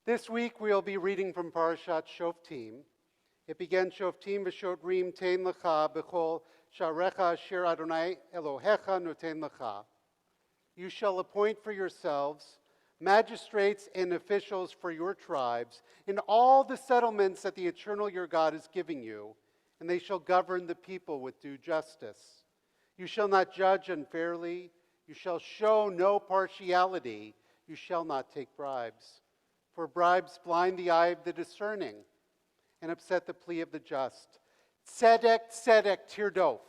This week we'll be reading from Parashat Shoftim. It began Shoftim v'shotrim tein lecha b'chol sharecha asher Adonai Elohecha noten lecha. You shall appoint for yourselves magistrates and officials for your tribes in all the settlements that the eternal your God is giving you, and they shall govern the people with due justice. You shall not judge unfairly. You shall show no partiality. You shall not take bribes. For bribes blind the eye of the discerning and upset the plea of the just. Tzedek, tzedek, tirdof.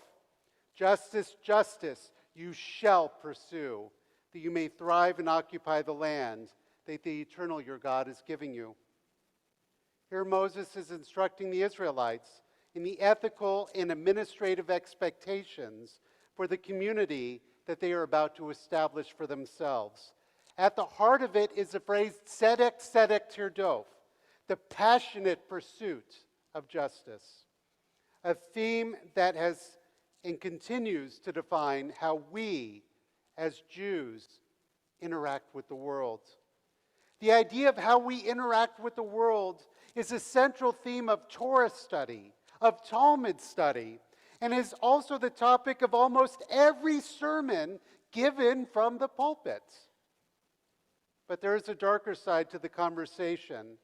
Justice, justice, you shall pursue, that you may thrive and occupy the land that the eternal your God is giving you. Here Moses is instructing the Israelites in the ethical and administrative expectations for the community that they are about to establish for themselves. At the heart of it is the phrase tzedek, tzedek, tirdof, the passionate pursuit of justice, a theme that has and continues to define how we, as Jews, interact with the world. The idea of how we interact with the world is a central theme of Torah study, of Talmud study, and is also the topic of almost every sermon given from the pulpit. But there is a darker side to the conversation,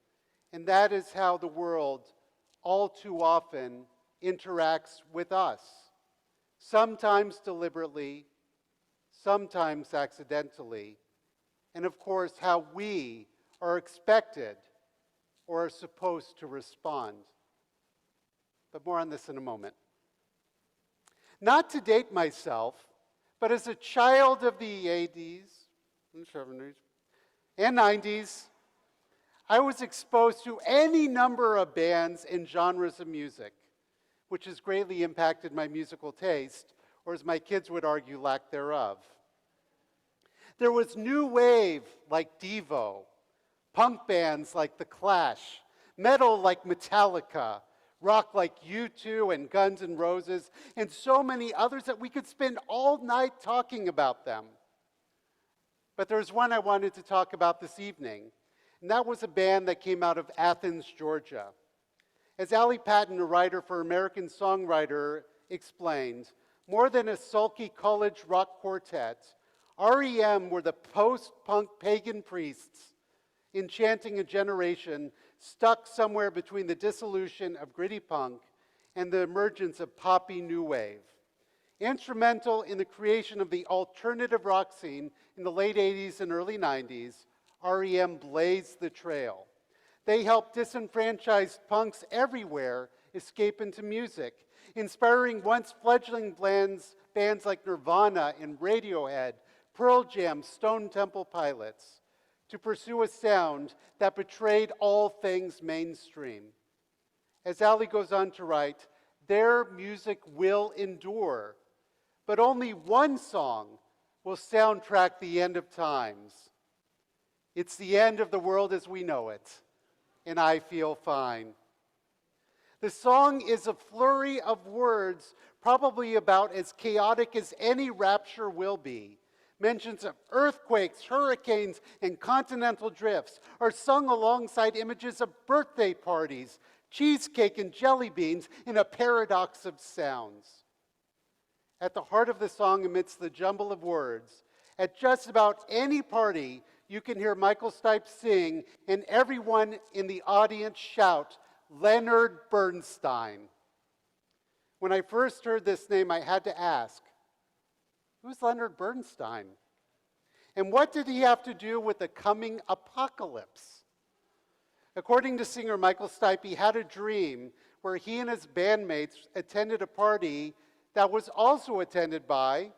and that is how the world all too often interacts with us, sometimes deliberately, sometimes accidentally, and of course how we are expected or are supposed to respond. But more on this in a moment. Not to date myself, but as a child of the 80s and 70s and 90s, I was exposed to any number of bands and genres of music, which has greatly impacted my musical taste, or as my kids would argue, lack thereof. There was new wave like Devo, punk bands like The Clash, metal like Metallica, rock like U2 and Guns N' Roses, and so many others that we could spend all night talking about them. But there's one I wanted to talk about this evening, and that was a band that came out of Athens, Georgia. As Allie Patton, a writer for American Songwriter, explained, more than a sulky college rock quartet, REM were the post-punk pagan priests enchanting a generation stuck somewhere between the dissolution of gritty punk and the emergence of poppy new wave. Instrumental in the creation of the alternative rock scene in the late 80s and early 90s, REM blazed the trail. They helped disenfranchised punks everywhere escape into music, inspiring once fledgling bands like Nirvana and Radiohead, Pearl Jam, Stone Temple Pilots, to pursue a sound that betrayed all things mainstream. As Allie goes on to write, their music will endure, but only one song will soundtrack the end of times. It's the end of the world as we know it, and I feel fine. The song is a flurry of words, probably about as chaotic as any rapture will be. Mentions of earthquakes, hurricanes, and continental drifts are sung alongside images of birthday parties, cheesecake and jelly beans in a paradox of sounds. At the heart of the song, amidst the jumble of words, at just about any party, you can hear Michael Stipe sing and everyone in the audience shout, Leonard Bernstein. When I first heard this name, I had to ask, who's Leonard Bernstein? And what did he have to do with the coming apocalypse? According to singer Michael Stipe, he had a dream where he and his bandmates attended a party that was also attended by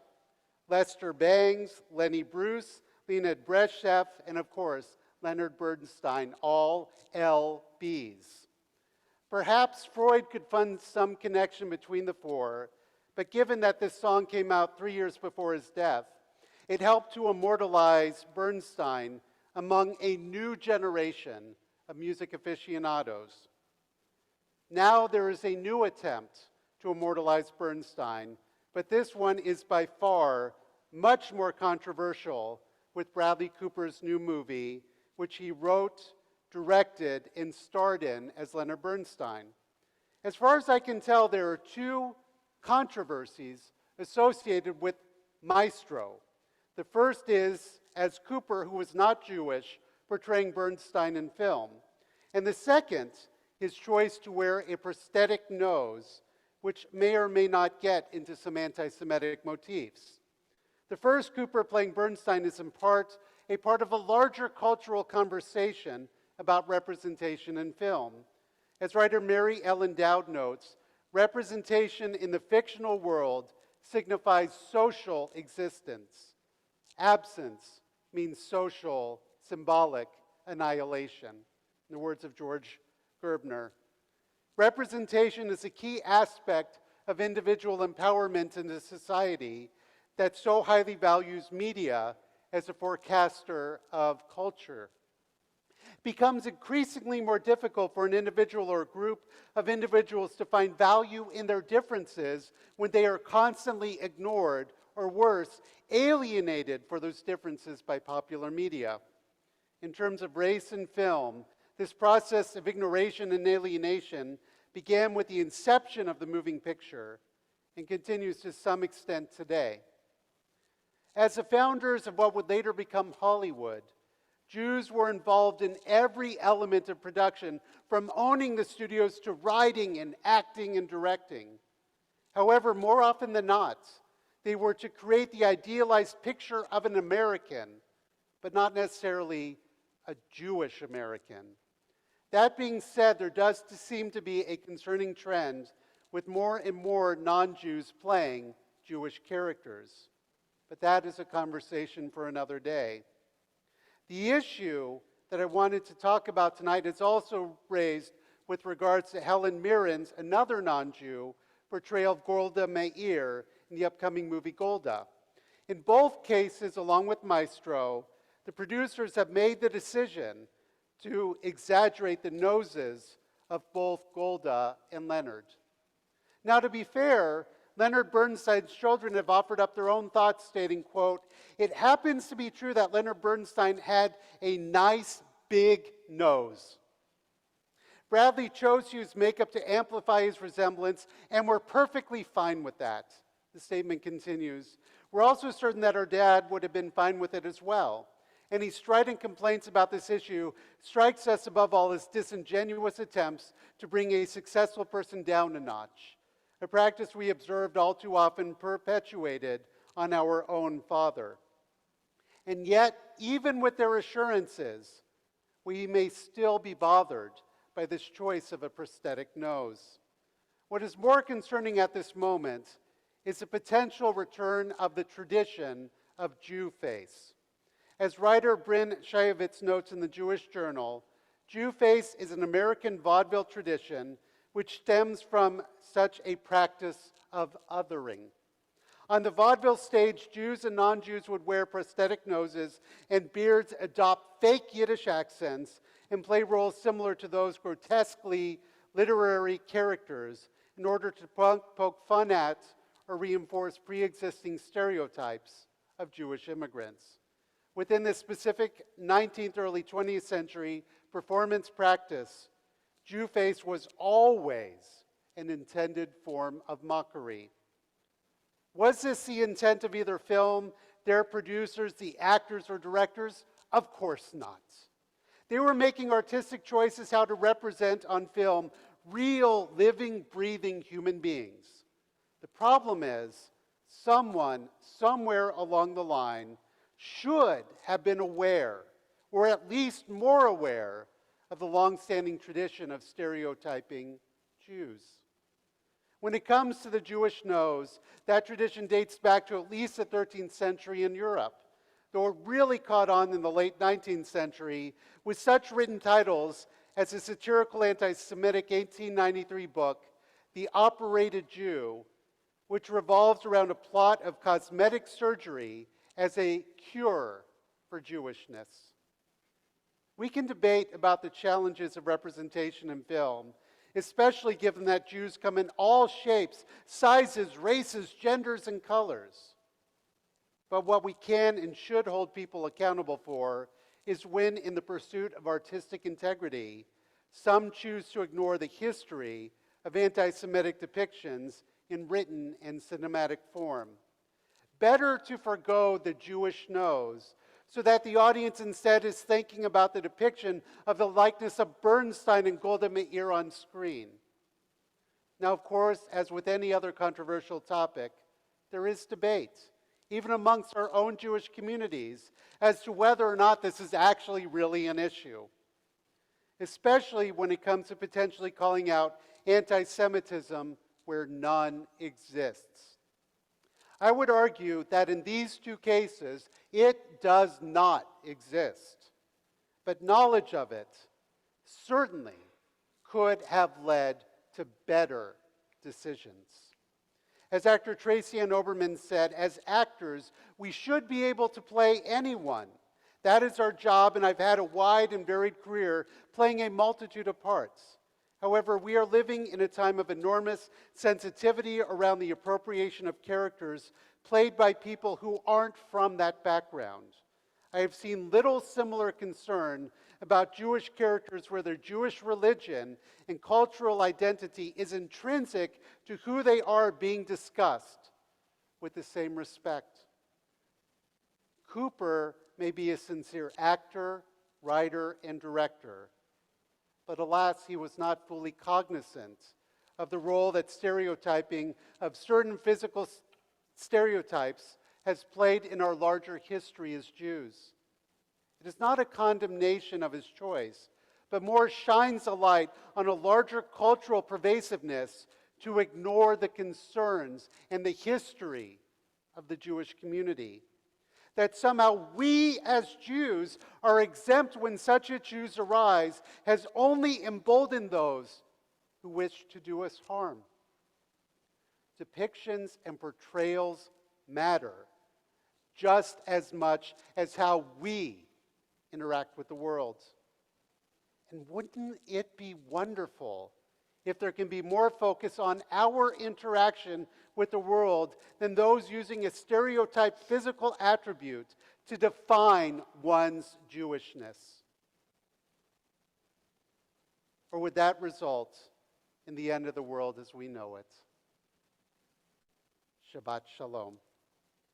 Lester Bangs, Lenny Bruce, Leonid Brezhnev, and of course, Leonard Bernstein, all LBs. Perhaps Freud could find some connection between the four, but given that this song came out 3 years before his death, it helped to immortalize Bernstein among a new generation of music aficionados. Now there is a new attempt to immortalize Bernstein, but this one is by far much more controversial with Bradley Cooper's new movie, which he wrote, directed, and starred in as Leonard Bernstein. As far as I can tell, there are two controversies associated with Maestro. The first is as Cooper, who was not Jewish, portraying Bernstein in film. And the second, his choice to wear a prosthetic nose, which may or may not get into some anti-Semitic motifs. The first, Cooper playing Bernstein, is in part a part of a larger cultural conversation about representation in film. As writer Mary Ellen Dowd notes, representation in the fictional world signifies social existence. Absence means social, symbolic annihilation, in the words of George Gerbner. Representation is a key aspect of individual empowerment in a society that so highly values media as a forecaster of culture. It becomes increasingly more difficult for an individual or a group of individuals to find value in their differences when they are constantly ignored, or worse, alienated for those differences by popular media. In terms of race and film, this process of ignoration and alienation began with the inception of the moving picture and continues to some extent today. As the founders of what would later become Hollywood, Jews were involved in every element of production, from owning the studios to writing and acting and directing. However, more often than not, they were to create the idealized picture of an American, but not necessarily a Jewish American. That being said, there does seem to be a concerning trend with more and more non-Jews playing Jewish characters. But that is a conversation for another day. The issue that I wanted to talk about tonight is also raised with regards to Helen Mirren's, another non-Jew, portrayal of Golda Meir in the upcoming movie Golda. In both cases, along with Maestro, the producers have made the decision to exaggerate the noses of both Golda and Leonard. Now, to be fair, Leonard Bernstein's children have offered up their own thoughts, stating, quote, "It happens to be true that Leonard Bernstein had a nice big nose. Bradley chose to use makeup to amplify his resemblance, and we're perfectly fine with that." The statement continues. "We're also certain that our dad would have been fine with it as well. Any strident complaints about this issue strikes us above all as disingenuous attempts to bring a successful person down a notch, a practice we observed all too often perpetuated on our own father. And yet, even with their assurances, we may still be bothered by this choice of a prosthetic nose. What is more concerning at this moment is the potential return of the tradition of Jew face. As writer Bryn Shayevitz notes in the Jewish Journal, Jew face is an American vaudeville tradition which stems from such a practice of othering. On the vaudeville stage, Jews and non-Jews would wear prosthetic noses and beards, adopt fake Yiddish accents, and play roles similar to those grotesquely literary characters in order to poke fun at or reinforce pre-existing stereotypes of Jewish immigrants. Within this specific 19th, early 20th century performance practice, Jew face was always an intended form of mockery. Was this the intent of either film, their producers, the actors, or directors? Of course not. They were making artistic choices how to represent on film real, living, breathing human beings. The problem is, someone, somewhere along the line, should have been aware, or at least more aware, of the long-standing tradition of stereotyping Jews. When it comes to the Jewish nose, that tradition dates back to at least the 13th century in Europe, though it really caught on in the late 19th century with such written titles as the satirical anti-Semitic 1893 book, The Operated Jew, which revolves around a plot of cosmetic surgery as a cure for Jewishness. We can debate about the challenges of representation in film, especially given that Jews come in all shapes, sizes, races, genders, and colors. But what we can and should hold people accountable for is when, in the pursuit of artistic integrity, some choose to ignore the history of anti-Semitic depictions in written and cinematic form. Better to forgo the Jewish nose so that the audience instead is thinking about the depiction of the likeness of Bernstein and Golda Meir on screen. Now, of course, as with any other controversial topic, there is debate, even amongst our own Jewish communities, as to whether or not this is actually really an issue, especially when it comes to potentially calling out anti-Semitism where none exists. I would argue that in these two cases, it does not exist, but knowledge of it certainly could have led to better decisions. As actor Tracy Ann Oberman said, as actors, we should be able to play anyone. That is our job, and I've had a wide and varied career playing a multitude of parts. However, we are living in a time of enormous sensitivity around the appropriation of characters played by people who aren't from that background. I have seen little similar concern about Jewish characters where their Jewish religion and cultural identity is intrinsic to who they are being discussed with the same respect. Cooper may be a sincere actor, writer, and director, but alas, he was not fully cognizant of the role that stereotyping of certain physical stereotypes has played in our larger history as Jews. It is not a condemnation of his choice, but more shines a light on a larger cultural pervasiveness to ignore the concerns and the history of the Jewish community. That somehow we as Jews are exempt when such issues arise has only emboldened those who wish to do us harm. Depictions and portrayals matter just as much as how we interact with the world. And wouldn't it be wonderful if there can be more focus on our interaction with the world than those using a stereotyped physical attribute to define one's Jewishness? Or would that result in the end of the world as we know it? Shabbat Shalom.